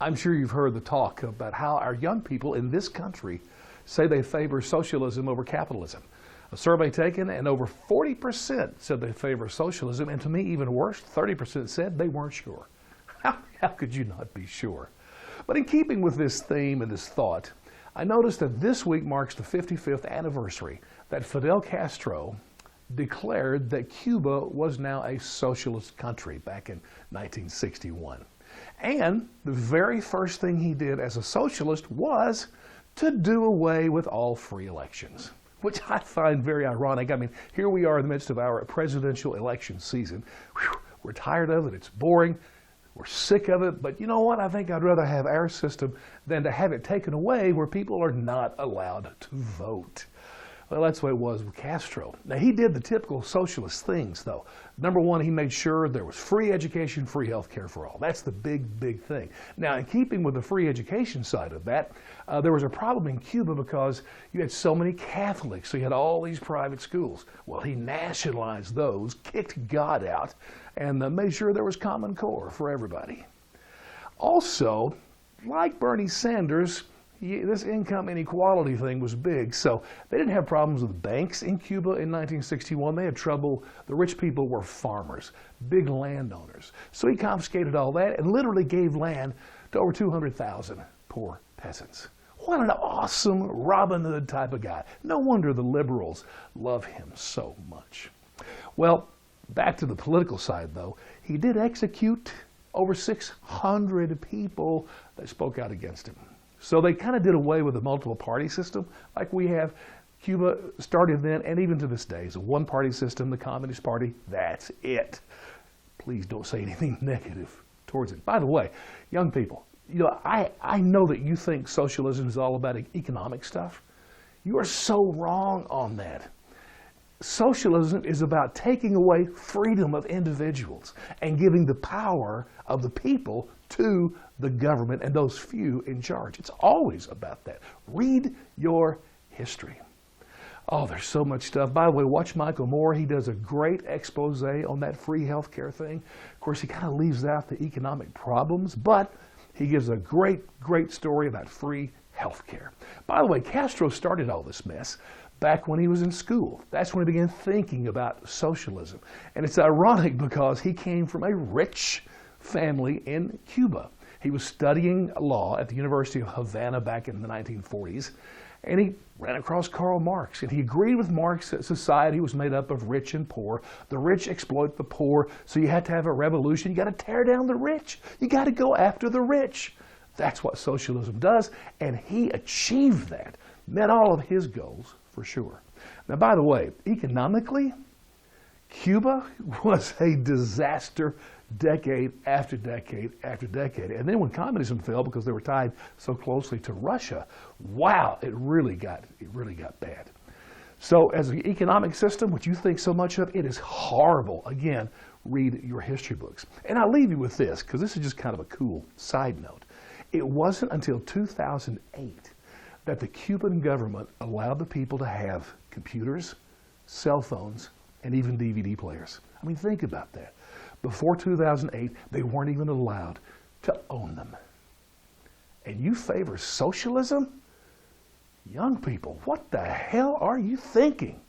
I'm sure you've heard the talk about how our young people in this country say they favor socialism over capitalism. A survey taken and over 40% said they favor socialism, and to me even worse, 30% said they weren't sure. How could you not be sure? But in keeping with this theme and this thought, I noticed that this week marks the 55th anniversary that Fidel Castro declared that Cuba was now a socialist country back in 1961. And the very first thing he did as a socialist was to do away with all free elections, which I find very ironic. I mean, here we are in the midst of our presidential election season. Whew, we're tired of it. It's boring. We're sick of it. But you know what? I think I'd rather have our system than to have it taken away where people are not allowed to vote. Well, that's the way it was with Castro. Now, he did the typical socialist things, though. Number one, he made sure there was free education, free health care for all. That's the big thing. Now, in keeping with the free education side of that, there was a problem in Cuba because you had so many Catholics, so you had all these private schools. Well, he nationalized those, kicked God out, and made sure there was Common Core for everybody. Also, like Bernie Sanders, this income inequality thing was big, so they didn't have problems with banks in Cuba in 1961. They had trouble. The rich people were farmers, big landowners. So he confiscated all that and literally gave land to over 200,000 poor peasants. What an awesome Robin Hood type of guy. No wonder the liberals love him so much. Well, back to the political side, though. He did execute over 600 people that spoke out against him. So they kind of did away with the multiple party system like we have. Cuba started then, and even to this day, it's a one-party system, the Communist Party, that's it. Please don't say anything negative towards it. By the way, young people, you know, I know that you think socialism is all about economic stuff. You are so wrong on that. Socialism is about taking away freedom of individuals and giving the power of the people to the government and those few in charge. It's always about that. Read your history. Oh, there's so much stuff. By the way, watch Michael Moore. He does a great expose on that free healthcare thing. Of course, he kind of leaves out the economic problems, but he gives a great story about free healthcare. By the way, Castro started all this mess back when he was in school. That's when he began thinking about socialism. And it's ironic because he came from a rich family in Cuba. He was studying law at the University of Havana back in the 1940s, and he ran across Karl Marx, and he agreed with Marx that society was made up of rich and poor. The rich exploit the poor, so you had to have a revolution. You got to tear down the rich. You got to go after the rich. That's what socialism does, and he achieved that. Met all of his goals, for sure. Now, by the way, economically, Cuba was a disaster decade after decade after decade. And then when communism fell, because they were tied so closely to Russia, wow, it really got bad. So as an economic system, which you think so much of, it is horrible. Again, read your history books. And I'll leave you with this, because this is just kind of a cool side note. It wasn't until 2008 that the Cuban government allowed the people to have computers, cell phones, and even DVD players. I mean, think about that. Before 2008, they weren't even allowed to own them. And you favor socialism? Young people, what the hell are you thinking?